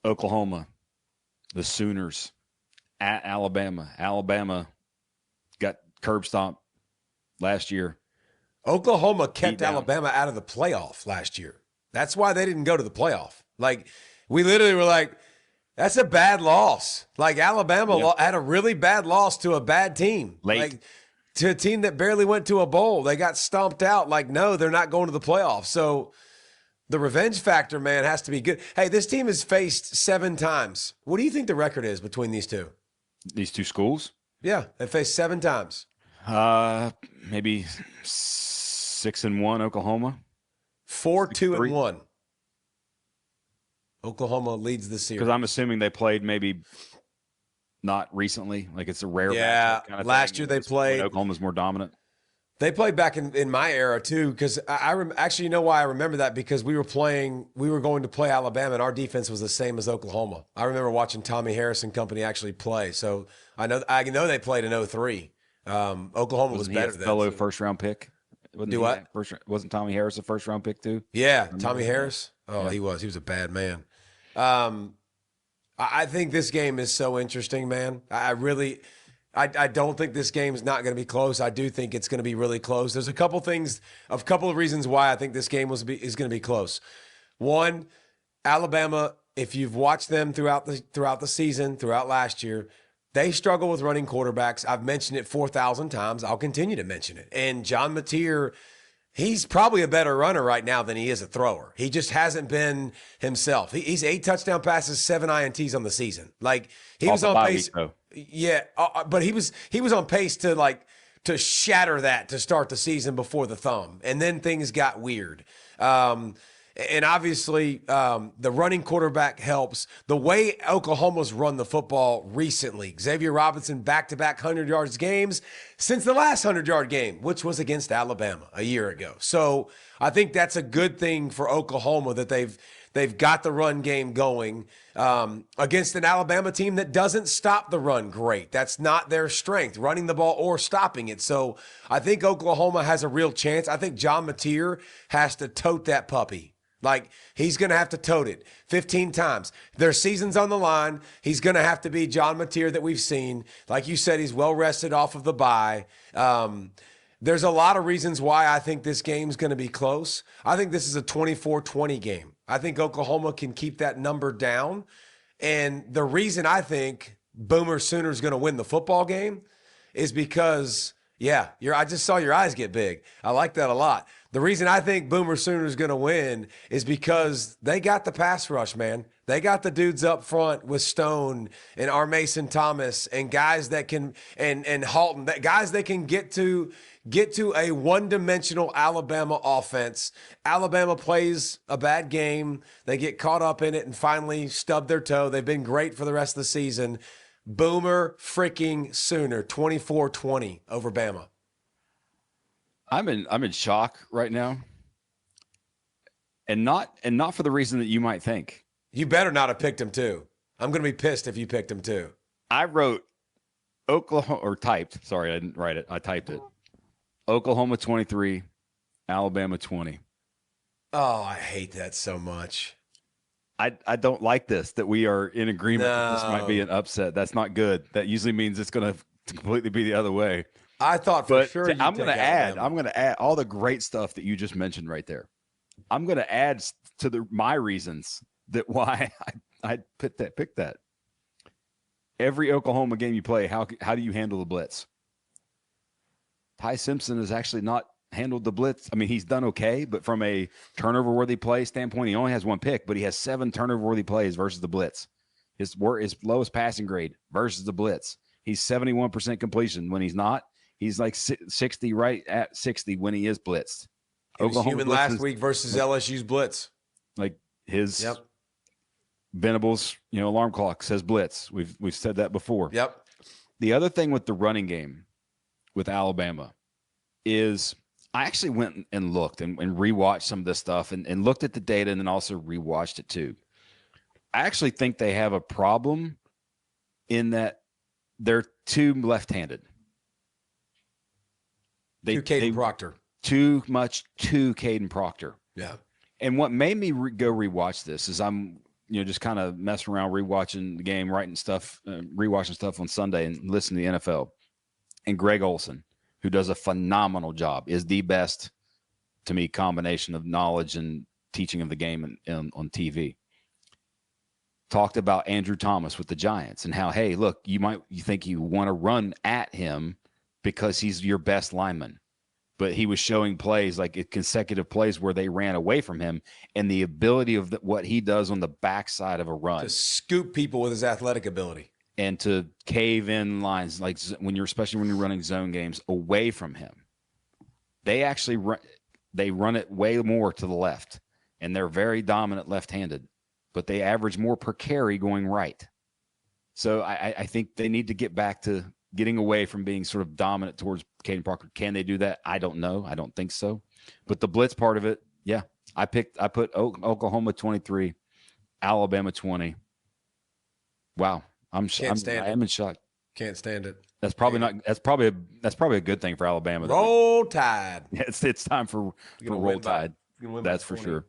Oklahoma, the Sooners at Alabama. Alabama got curb stomped last year. Oklahoma kept Alabama out of the playoff last year. That's why they didn't go to the playoff. Like, we literally were like, that's a bad loss. Like, Alabama had a really bad loss to a bad team. Late. Like, to a team that barely went to a bowl. They got stomped out. Like, no, they're not going to the playoffs. So the revenge factor, man, has to be good. Hey, this team has faced 7 times. What do you think the record is between these two? These two schools? Yeah, they faced 7 times. Maybe 6-1 Oklahoma. 4-2-1. Oklahoma leads the series. Because I'm assuming they played maybe not recently. Like, it's a rare matchup kind of last thing. year they played. Oklahoma's more dominant. They played back in my era too, because actually, you know why I remember that? Because we were going to play Alabama, and our defense was the same as Oklahoma. I remember watching Tommy Harris and company actually play. So I know they played in 2003. Oklahoma was better than fellow first round pick. Wasn't Tommy Harris a first round pick too? Yeah, Tommy Harris. Oh, yeah. He was a bad man. I think this game is so interesting, man. I don't think this game is not going to be close. I do think it's going to be really close. There's a couple of reasons why I think this game is going to be close. One, Alabama, if you've watched them throughout the season, throughout last year, they struggle with running quarterbacks. I've mentioned it 4,000 times. I'll continue to mention it. And John Mateer, he's probably a better runner right now than he is a thrower. He just hasn't been himself. He's 8 touchdown passes, 7 INTs on the season. Like, he was on pace. Yeah, but he was on pace to shatter that to start the season before the thumb, and then things got weird. And obviously, the running quarterback helps. The way Oklahoma's run the football recently, Xavier Robinson back-to-back 100 yards games since the last 100-yard game, which was against Alabama a year ago. So I think that's a good thing for Oklahoma that they've got the run game going against an Alabama team that doesn't stop the run great. That's not their strength, running the ball or stopping it. So I think Oklahoma has a real chance. I think John Mateer has to tote that puppy. Like, he's going to have to tote it 15 times. Their season's on the line. He's going to have to be John Mateer that we've seen. Like you said, he's well rested off of the bye. There's a lot of reasons why I think this game's going to be close. I think this is a 24-20 game. I think Oklahoma can keep that number down. And the reason I think Boomer Sooner's going to win the football game is because, I just saw your eyes get big. I like that a lot. The reason I think Boomer Sooner's going to win is because they got the pass rush, man. They got the dudes up front with Stone and R. Mason Thomas and guys that can and Halton, guys that can get to a one-dimensional Alabama offense. Alabama plays a bad game. They get caught up in it and finally stub their toe. They've been great for the rest of the season. Boomer freaking Sooner, 24-20 over Bama. I'm in shock right now. And not for the reason that you might think. You better not have picked him too. I'm going to be pissed if you picked him too. I wrote Oklahoma, or typed. Sorry, I didn't write it. I typed it. Oklahoma 23, Alabama 20. Oh, I hate that so much. I don't like this, that we are in agreement that this might be an upset. That's not good. That usually means it's going to completely be the other way. I thought for sure. I'm going to add all the great stuff that you just mentioned right there. I'm going to add to my reasons that why I picked that. Every Oklahoma game you play, how do you handle the blitz? Ty Simpson has actually not handled the blitz. I mean, he's done okay, but from a turnover-worthy play standpoint, he only has 1 pick, but he has 7 turnover-worthy plays versus the blitz. His lowest passing grade versus the blitz. He's 71% completion when he's not. He's like 60, right at 60 when he is blitzed. He was human last week versus LSU's blitz. Like his Venables, alarm clock says blitz. We've said that before. Yep. The other thing with the running game with Alabama is I actually went and looked and rewatched some of this stuff and looked at the data and then also rewatched it too. I actually think they have a problem in that they're too left-handed. Too Caden Proctor. Too Caden Proctor. Yeah. And what made me go rewatch this is I'm just kind of messing around, rewatching the game, writing stuff, rewatching stuff on Sunday and listening to the NFL. And Greg Olson, who does a phenomenal job, is the best, to me, combination of knowledge and teaching of the game on TV. Talked about Andrew Thomas with the Giants and how, hey, look, you think you want to run at him because he's your best lineman. But he was showing plays, like consecutive plays where they ran away from him, and the ability of what he does on the backside of a run. To scoop people with his athletic ability. And to cave in lines, like especially when you're running zone games away from him. They actually run it way more to the left, and they're very dominant left-handed, but they average more per carry going right. So I think they need to get back to getting away from being sort of dominant towards Caden Parker. Can they do that? I don't know. I don't think so. But the blitz part of it, yeah. I put Oklahoma 23, Alabama 20. Wow. I am in shock. Can't stand it. That's probably a good thing for Alabama. Roll Tide. It's time for Roll Tide. That's for sure.